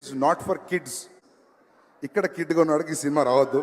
It's not for kids. ఇక్కడ kid కొన్నాడికి ఈ సినిమా రావద్దు.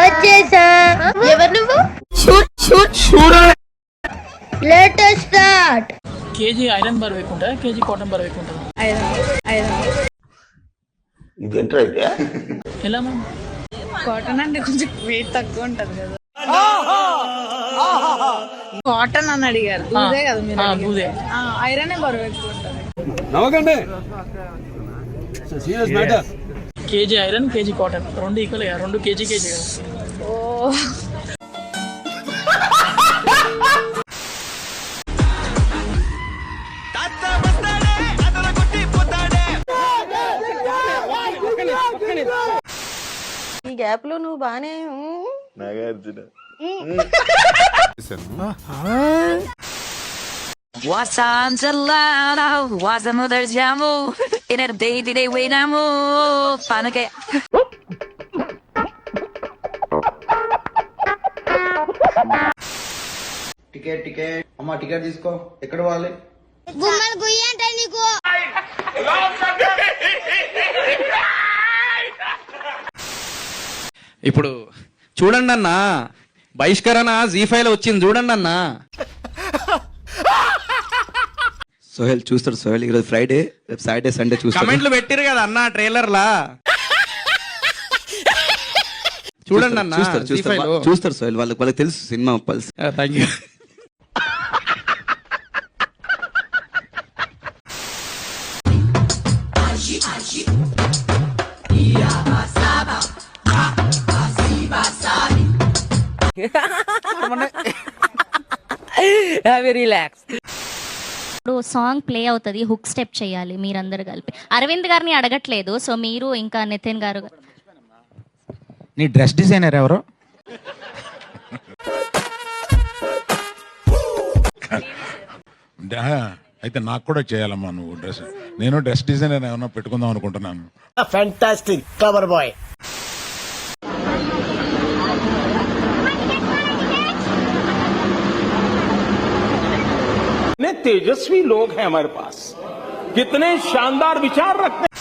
వచ్చేసా. ఎవరు నువ్వు? Latest start. KG iron bar వేకుంటా, కేజీ కాటన్ బార్ వేకుంటా. ఇదేంట్రా అయితే ఎలా మ్యామ్? కాటన్ అంటే కొంచెం వెయిట్ తక్కువ ఉంటది కదా. కాటన్ అని అడిగారు. బూదే కదా మీరు అడిగారు. బూదే. ఐరన్ బరువు ఎక్కువ ఉంటది. నవ్వకండి. Serious matter. KG iron, KG cotton రెండు ఈక్వల్ గా, రెండు కేజీ కేజీ కదా. ఓ ఈ గ్యాప్ లో నువ్వు బానే Nagarjuna was a mother's jamu in a day way namu panake ticket అమ్మా టికెట్ తీసుకో. ఎక్కడ పోవాలి? గుమ్మలు గుయ్యి అంటే నీకు. ఇప్పుడు చూడండి అన్న, బహిష్కరణ Z5 లో వచ్చింది చూడండి అన్న. సోహెల్ చూస్తాడు. సోహెల్ ఈరోజు ఫ్రైడే, రేపు సాటర్డే సండే చూస్తాడు. కమెంట్లు పెట్టిరు కదా అన్న ట్రైలర్ లా. చూడండి అన్న, చూస్తారు సోహెల్. వాళ్ళకి తెలుసు సినిమా పల్స్. Thank you. ఇప్పుడు సాంగ్ ప్లే అవుతుంది, హుక్ స్టెప్ చేయాలి మీరందరు కలిపి. అరవింద్ గారిని అడగట్లేదు, సో మీరు ఇంకా నితిన్ గారు. నీ డ్రెస్ డిజైనర్ ఎవరు? అయితే నాకు కూడా చేయాలమ్మా నువ్వు డ్రెస్. నేను డ్రెస్ డిజైనర్ ఏమన్నా పెట్టుకుందాం అనుకుంటున్నాను. Fantastic clever bye. तेजस्वी लोग हैं हमारे पास, कितने शानदार विचार रखते हैं.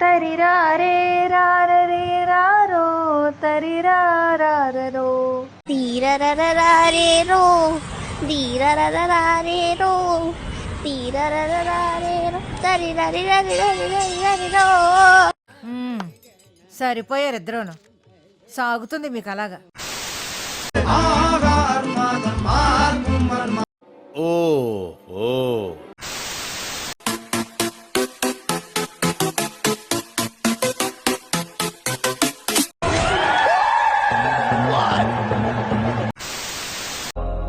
తరిరా రే రారే రారో తరిరారో తీరరరరారేరో దీరరరరారేరో తీరరరరారేరో తరిరరిరరిరరిరరిరో. సరిపోయారు ఇద్దరును. సాగుతుంది మీకు అలాగా. ఓ ఓ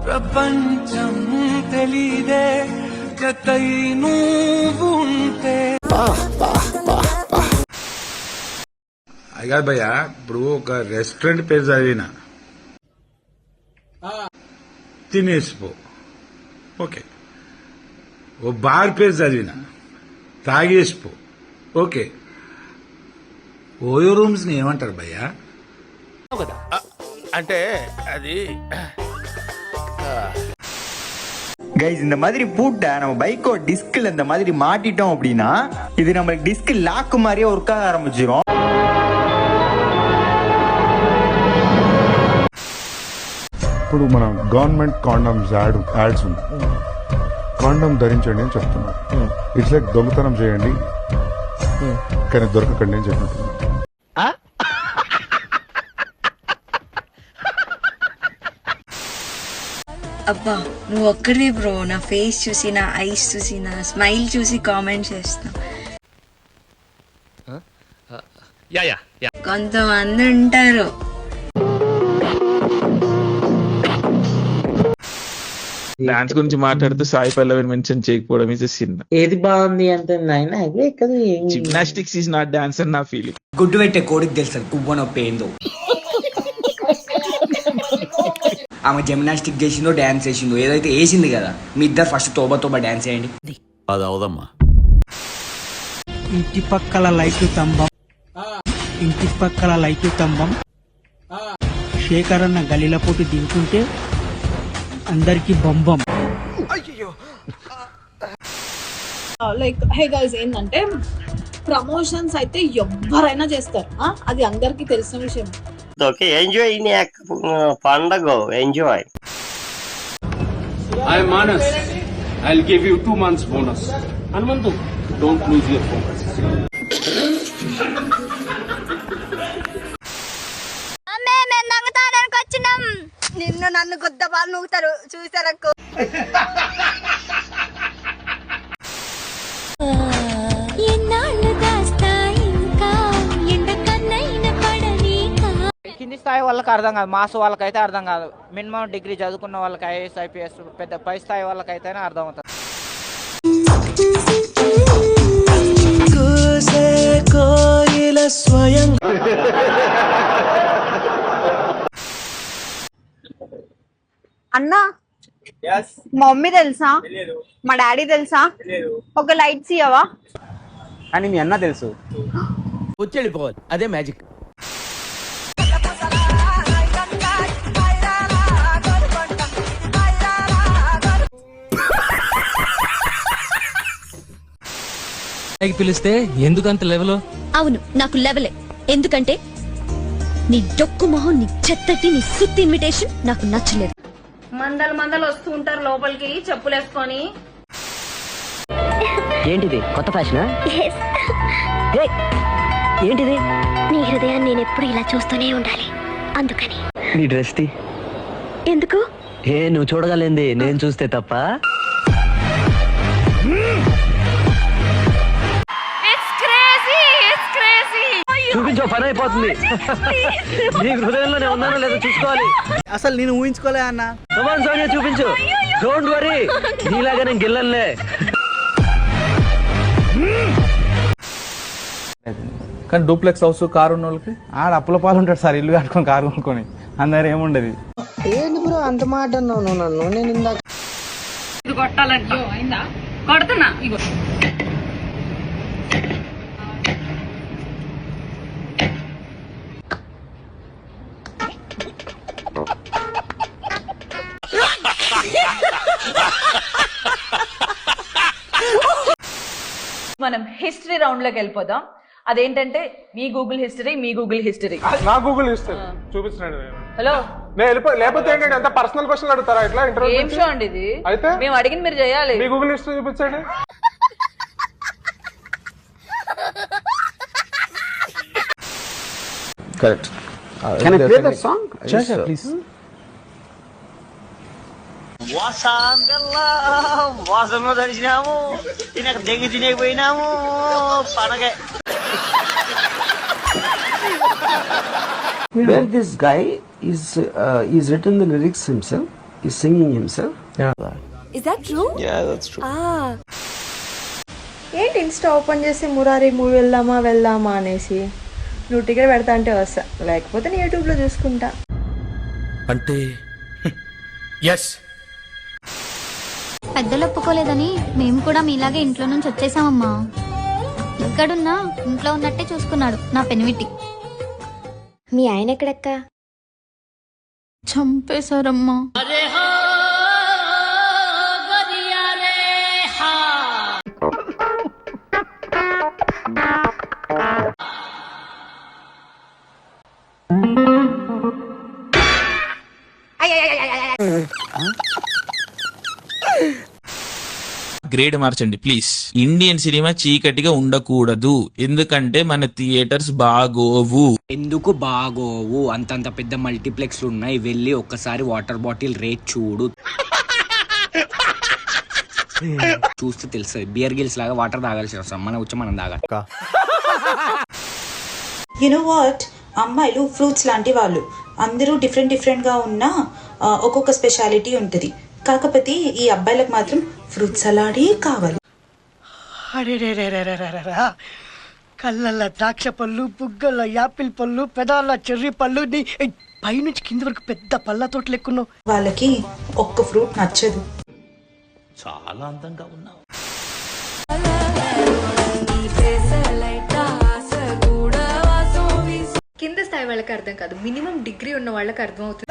ప్రపంచం తెలీదే జతై నువ్వు ఉంటే. అది కాదు భయ్యా, ఇప్పుడు ఒక రెస్టారెంట్ పేరు చదివిన తినేసిపో, ఓకే. ఓ బార్ పేరు చదివిన తాగేసిపో, ఓకే. ఓయో రూమ్స్ ని ఏమంటారు భయ్యా? అంటే అది கைஸ், இந்த மாதிரி பூட்டை நம்ம பைக்கோ டிஸ்கில் இந்த மாதிரி மாட்டிட்டோம் அப்படின்னா இது நம்மளுக்கு டிஸ்க் லாக் மாதிரியே ஒர்க் ஆக ஆரம்பிச்சிடும். ఇప్పుడు మన గవర్నమెంట్ కాండమ్స్ యాడ్స్ ఉన్నాయి. కాండమ్ ధరించండి అని చెప్తున్నారు. ఇట్స్ లైక్ దొంగతనం చేయండి కానీ దొరకకండి అని చెప్పినట్టు. అబ్బా నువ్వు ఒక్కడివి బ్రో. నా ఫేస్ చూసి, నా ఐస్ చూసి, నా స్మైల్ చూసి కామెంట్ చేస్తా. కొంతమంది ఉంటారు డాన్స్ గురించి మాట్లాడుతూ సాయి పల్లవిని మెన్షన్ చేయకపోవడం ఇస్ చిన్న. ఏది బాగుంది అంటే జిమ్నాస్టిక్స్ ఈజ్ నాట్ డాన్స్ అని నా ఫీలింగ్. గుడ్డు పెట్టే కోడికి తెలుసు కువ్వ నొప్పి ఏందో. ఆమె జిమ్నాస్టిక్ చేసిందో డాన్స్ చేసిందో ఏదైతే వేసింది కదా, మీ ఇద్దరు ఫస్ట్ తోబా డాన్స్ చేయండి. అది అవదమ్మా. ఇంటి పక్కల లైట్లు తంబ ఇంటి పక్కల లైట్ స్తంభం శేఖర్ అన్న గలీల పోటీ దిగుతుంటే అందరికి బొంబం. లైక్ హే గైస్, ఏంటంటే ప్రమోషన్స్ అయితే ఎవరైనా చేస్తారు, అది అందరికి తెలిసిన విషయం. ఓకే, ఎంజాయ్ పండగ, enjoy. I am Manas. I'll give you 2 months bonus. Hanumantu, don't lose your focus. నిన్ను నన్ను గుద్ద బాలు నూగుతారు చూసారక్కో. కింది స్థాయి వాళ్ళకి అర్థం కాదు, మాస్ వాళ్ళకైతే అర్థం కాదు. మినిమం డిగ్రీ చదువుకున్న వాళ్ళకి ఐఏఎస్ ఐపీఎస్ పెద్ద పై స్థాయి వాళ్ళకైతేనే అర్థం అవుతుంది. అన్నా, మా మమ్మీ తెలుసా, మా డాడీ తెలుసా, ఒక లైట్స్ ఇవ్వవా? అని మీ అన్న తెలుసు, వచ్చి వెళ్ళిపోవాలి, అదే మ్యాజిక్. పిలిస్తే ఎందుకంత లెవెల్? అవును, నాకు లెవెలే. ఎందుకంటే నీ డొక్కు మొహం, నీ చెత్తటి, నీ సుత్తి ఇన్విటేషన్ నాకు నచ్చలేదు. మందలు వస్తూ ఉంటారు లోపలికి చెప్పులేసుకొని. ఏంటిది కొత్త ఫ్యాషన్? ఏంటిది? నీ హృదయాన్ని నేను ఎప్పుడు ఇలా చూస్తూనే ఉండాలి, అందుకని. నీ డ్రెస్ ది ఎందుకు? నువ్వు చూడగలింది నేను చూస్తే తప్ప. చూపించో, పని అయిపోతుంది. నీ హృదయంలోనే ఉన్నానో లేదో చూసుకోవాలి. అసలు నేను ఊహించుకోలే అన్న. సోనియా చూపించు, డోంట్ వరీ, నీలాగా నేను గిల్లలే. కానీ డూప్లెక్స్ హౌస్ కారు ఉన్న వాళ్ళకి ఆడ అప్పుల పాలు ఉంటాడు సార్, ఇల్లు కట్టుకొని కారు కొనుక్కొని. అందరు ఏముండదు. ఏంది బ్రో అంత మాట అన్నావు నువ్వు నన్ను? నేను ఇందాక కొట్టాలంటే అయిందా? కొడుతున్నా ఇగో. మనం హిస్టరీ రౌండ్ లోకి వెళ్ళిపోదాం. అదేంటంటే మీ గూగుల్ హిస్టరీ, మీ గూగుల్ హిస్టరీ. నా గూగుల్ హిస్టరీ చూపించండి. హలో, లేకపోతే ఏంటంటే ఎంత పర్సనల్ క్వశ్చన్ అడుగుతారా ఇట్లా ఇంటర్వ్యూ? ఏం షో అండి ఇది? అయితే మేము అడిగింది మీరు చేయాలి. మీ గూగుల్ హిస్టరీ చూపించండి. Correct. Can I play that song? Sure, please. వాసంలో దర్శనాము, దెంగి తినేకపోయినాము పండగ. Where this guy is written the lyrics himself, is singing himself. Is that true? Yeah, that's true. ఏంటి ఇన్స్టా ఓపెన్ చేసి మురారి మూవీ వెళ్దామా అనేసి నువ్వు టికెట్ పెడతా అంటే వస్తా, లేకపోతే నేను యూట్యూబ్ లో చూసుకుంటా. అంటే ఎస్, పెద్దలు ఒప్పుకోలేదని మేము కూడా మీలాగే ఇంట్లో నుంచి వచ్చేసామమ్మా. ఇక్కడున్నా ఇంట్లో ఉన్నట్టే చూసుకున్నాడు నా పెనివిటి. మీ ఆయన ఎక్కడక్క? చంపేశారమ్మా. గ్రేడ్ మార్చండి ప్లీజ్. ఇండియన్ సినిమా చీకటిగా ఉండకూడదు, ఎందుకంటే మన థియేటర్స్ బాగోవు. ఎందుకు బాగోవు? అంతంత పెద్ద మల్టీప్లెక్స్లు ఉన్నాయి, వెళ్ళి ఒక్కసారి వాటర్ బాటిల్ రేట్ చూడు. చూస్తే తెలుస్తుంది. బియర్ గిల్స్ లాగా వాటర్ తాగాల్సి వస్తాం, మన వచ్చి మనం తాగాలి. యు నో వాట్, అమ్మాయిలు ఫ్రూట్స్ లాంటి వాళ్ళు. అందరూ డిఫరెంట్ గా ఉన్న ఒక్కొక్క స్పెషాలిటీ ఉంటుంది. కాకపోతే ఈ అబ్బాయిలకు మాత్రం ఫ్రూట్ సలాడే కావాలి. కళ్ళల్లో ద్రాక్ష పళ్ళు, బుగ్గల్లో యాపిల్ పళ్ళు, పెదాల చెర్రీ పళ్ళు, పైనుంచి కింద వరకు పెద్ద పళ్ళ తోట లెక్కున్నావు. వాళ్ళకి ఒక్క ఫ్రూట్ నచ్చదు. చాలా అందంగా ఉన్నావు. స్థాయి వాళ్ళకి అర్థం కాదు, మినిమం డిగ్రీ ఉన్న వాళ్ళకి అర్థం అవుతుంది.